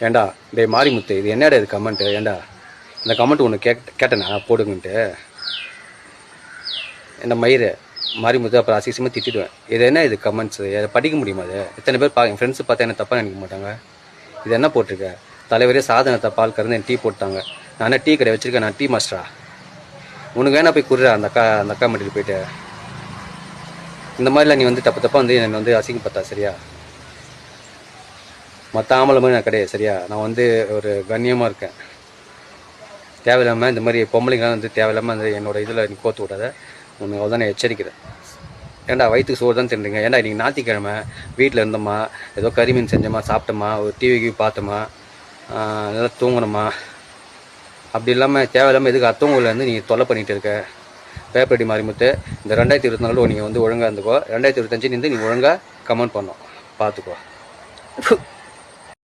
ஏண்டா டே மாரிமுத்து, இது என்னடா இது கமெண்ட்டு? ஏண்டா இந்த கமெண்ட் ஒன்று கேட்டேனா போடுங்கன்ட்டு என்ன மயிறு மாரிமுத்து அப்புறம் அசிசமாக திட்டிடுவேன். இது என்ன இது கமெண்ட்ஸு? அதை படிக்க முடியுமா? அது எத்தனை பேர் என் ஃப்ரெண்ட்ஸு பார்த்தா என்ன தப்பாக நினைக்க மாட்டாங்க? இது என்ன போட்டிருக்க? தலைவரே சாதனத்தை பால் கறந்து என் டீ போட்டாங்க. நான் என்ன டீ கடை வச்சுருக்கேன்? நான் டீ மாஸ்டரா? உனக்கு வேணா போய் குடுறா அந்த அக்கா மட்டும் போயிட்டு. இந்த மாதிரிலாம் நீ வந்து தப்பாக வந்து என்னை வந்து அசிங்கப்பட்டா சரியா? மற்ற ஆம்பளை மாதிரி நான் கிடையாது சரியா? நான் வந்து ஒரு கண்ணியமாக இருக்கேன். தேவையில்லாமல் இந்த மாதிரி பொம்பளைங்களாம் வந்து தேவையில்லாமல் அந்த என்னோட இதில் நீ கோத்து விடாத. உனக்கு அவ்வளோதான் நான் எச்சரிக்கிறேன். ஏன்டா வயிற்றுக்கு சோறு தான் தின்னுறீங்க? ஏன்டா இன்றைக்கி ஞாயிற்றுக்கிழமை வீட்டில் இருந்தோமா, ஏதோ கறிமீன் செஞ்சோமா, சாப்பிட்டோமா, ஒரு டிவிக்கு பார்த்தோமா, நல்லா தூங்கணுமா, அப்படி இல்லாமல் தேவையில்லாமல் எதுக்கு அத்தவங்களில் நீங்கள் தொல்லை பண்ணிகிட்டு இருக்க? பேப்பரடி மாரிமுத்து, இந்த 2024 நீங்கள் வந்து ஒழுங்காக இருந்துக்கோ. 2025 நீங்கள் ஒழுங்காக கமெண்ட் பண்ணோம் பார்த்துக்கோ.